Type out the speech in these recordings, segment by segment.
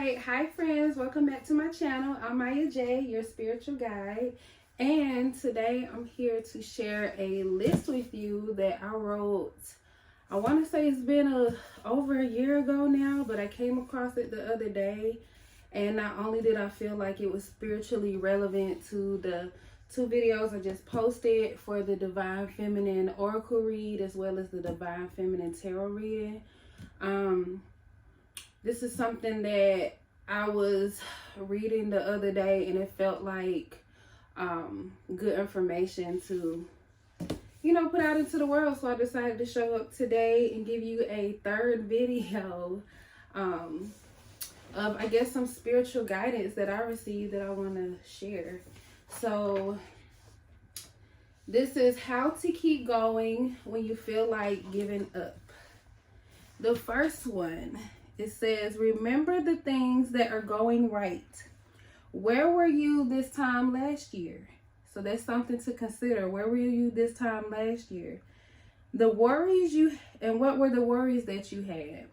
right, hi friends, welcome back to my channel. I'm Miya Jha, your spiritual guide, and today I'm here to share a list with you that I wrote. I want to say it's been over a year ago now, but I came across it the other day, and not only did I feel like it was spiritually relevant to the two videos I just posted for the Divine Feminine Oracle read as well as the Divine Feminine Tarot reading. This is something that I was reading the other day, and it felt like good information to, put out into the world. So I decided to show up today and give you a third video of, I guess, some spiritual guidance that I received that I want to share. So this is how to keep going when you feel like giving up. The first one, it says, remember the things that are going right. Where were you this time last year? So that's something to consider. Where were you this time last year? The worries and what were the worries that you had?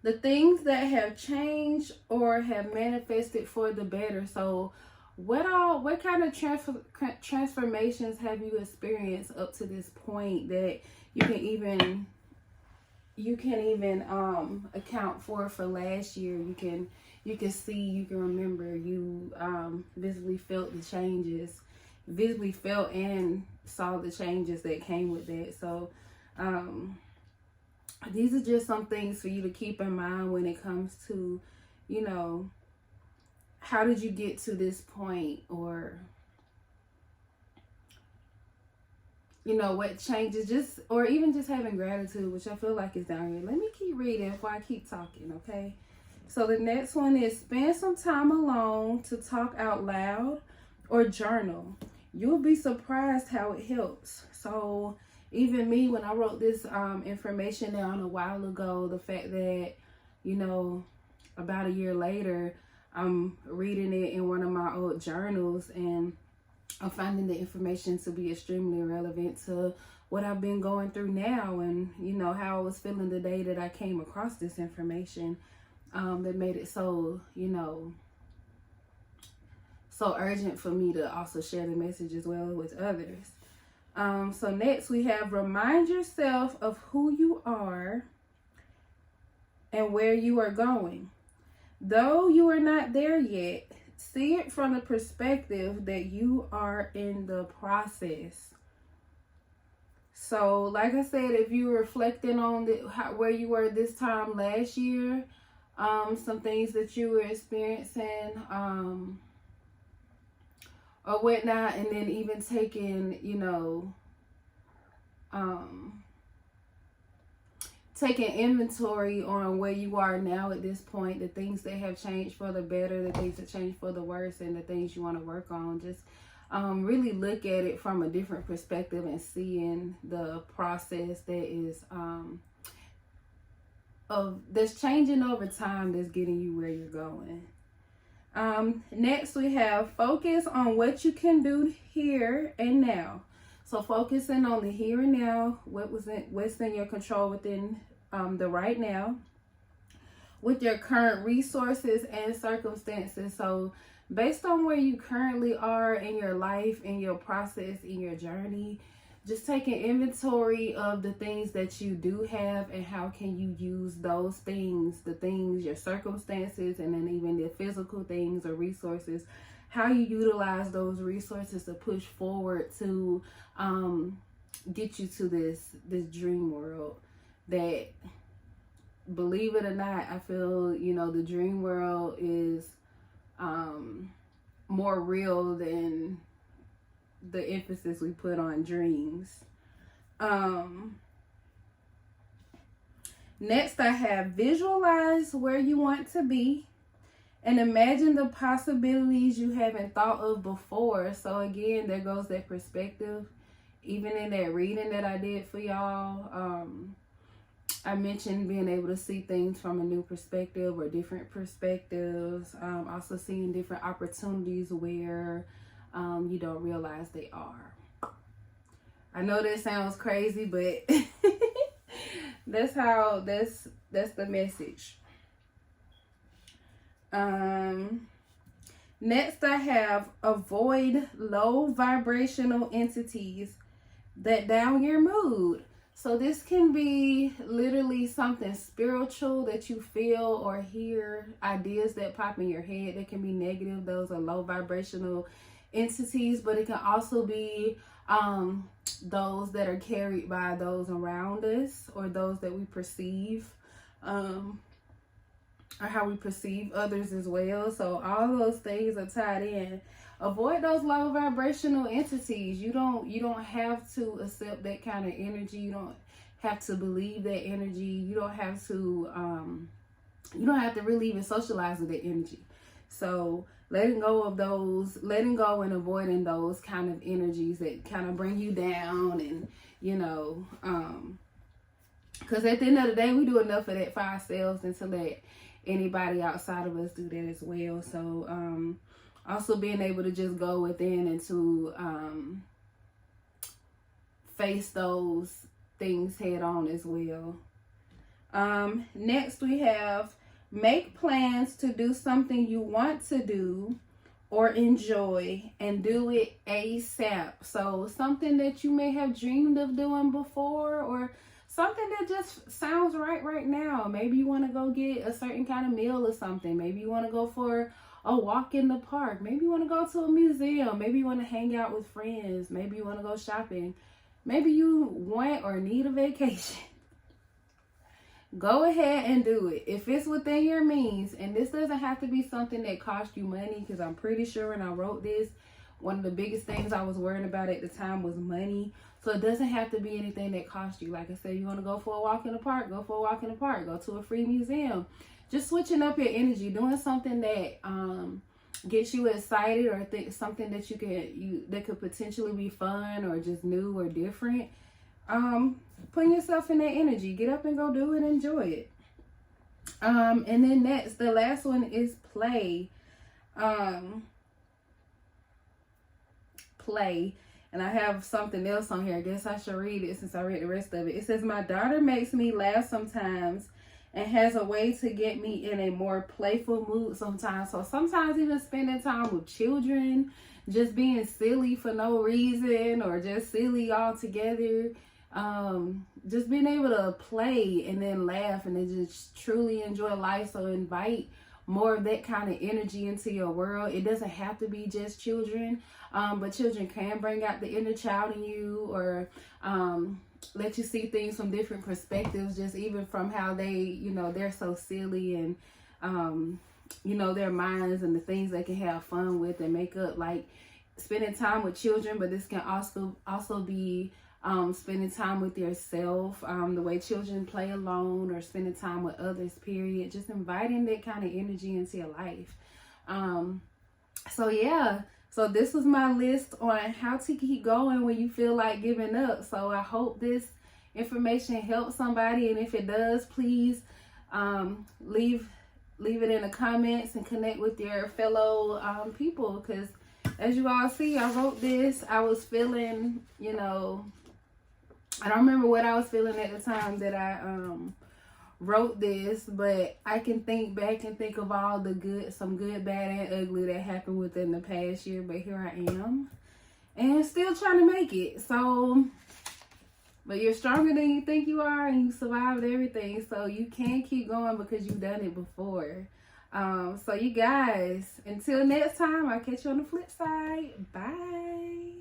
The things that have changed or have manifested for the better. So what kind of transformations have you experienced up to this point that you can even account for last year? You can see, you can remember, you visibly felt the changes, visibly felt and saw the changes that came with that. So these are just some things for you to keep in mind when it comes to, how did you get to this point, or what changes, or even just having gratitude, which I feel like is down here. Let me keep reading before I keep talking, okay? So the next one is spend some time alone to talk out loud or journal. You'll be surprised how it helps. So even me, when I wrote this information down a while ago, the fact that, about a year later, I'm reading it in one of my old journals, and I'm finding the information to be extremely relevant to what I've been going through now, and how I was feeling the day that I came across this information, that made it so so urgent for me to also share the message as well with others. So next we have remind yourself of who you are and where you are going. Though you are not there yet, see it from the perspective that you are in the process. So, like I said, if you're reflecting on where you were this time last year, some things that you were experiencing, or whatnot, and then even taking, taking inventory on where you are now at this point, the things that have changed for the better, the things that changed for the worse, and the things you want to work on. Just really look at it from a different perspective and seeing the process that is that's changing over time, that's getting you where you're going. Next we have focus on what you can do here and now. So focusing on the here and now, what's in your control within the right now, with your current resources and circumstances. So based on where you currently are in your life, in your process, in your journey, just taking inventory of the things that you do have and how can you use those things, your circumstances, and then even the physical things or resources, how you utilize those resources to push forward to get you to this dream world that, believe it or not, I feel, the dream world is more real than the emphasis we put on dreams. Next I have visualize where you want to be and imagine the possibilities you haven't thought of before. So again, there goes that perspective. Even in that reading that I did for y'all, I mentioned being able to see things from a new perspective or different perspectives. Also seeing different opportunities where you don't realize they are. I know that sounds crazy, but that's the message. Next I have avoid low vibrational entities that down your mood. So this can be literally something spiritual that you feel or hear, ideas that pop in your head that can be negative. Those are low vibrational entities, but it can also be those that are carried by those around us or those that we perceive, or how we perceive others as well. So all those things are tied in. Avoid those low vibrational entities. You don't have to accept that kind of energy. You don't have to believe that energy. You don't have to really even socialize with that energy. So letting go of those, letting go and avoiding those kind of energies that kind of bring you down, and because at the end of the day, we do enough of that for ourselves and to let anybody outside of us do that as well. So also being able to just go within and to face those things head on as well. Next we have make plans to do something you want to do or enjoy and do it ASAP. So something that you may have dreamed of doing before, or something that just sounds right now. Maybe you want to go get a certain kind of meal or something. Maybe you want to go for a walk in the park. Maybe you want to go to a museum. Maybe you want to hang out with friends. Maybe you want to go shopping. Maybe you want or need a vacation. Go ahead and do it. If it's within your means, and this doesn't have to be something that costs you money, because I'm pretty sure when I wrote this, one of the biggest things I was worried about at the time was money. So it doesn't have to be anything that costs you. Like I said, you want to go for a walk in the park, go for a walk in the park. Go to a free museum. Just switching up your energy, doing something that gets you excited, or something that that could potentially be fun or just new or different. Putting yourself in that energy. Get up and go do it. Enjoy it. And then next, the last one is play. Play. And I have something else on here. I guess I should read it since I read the rest of it. It says, my daughter makes me laugh sometimes and has a way to get me in a more playful mood sometimes. So sometimes even spending time with children, just being silly for no reason, or just silly altogether. Just being able to play and then laugh and then just truly enjoy life. So invite more of that kind of energy into your world. It doesn't have to be just children, but children can bring out the inner child in you, or let you see things from different perspectives, just even from how they, they're so silly, and their minds and the things they can have fun with and make up, like spending time with children. But this can also be spending time with yourself, the way children play alone, or spending time with others, period. Just inviting that kind of energy into your life. So this was my list on how to keep going when you feel like giving up. So I hope this information helps somebody, and if it does, please leave it in the comments and connect with your fellow people, because as you all see, I wrote this. I was feeling, I don't remember what I was feeling at the time that I wrote this, but I can think back and think of all the some good, bad, and ugly that happened within the past year. But here I am, and still trying to make it. So, but you're stronger than you think you are, and you survived everything. So you can keep going because you've done it before. So you guys, until next time, I'll catch you on the flip side. Bye.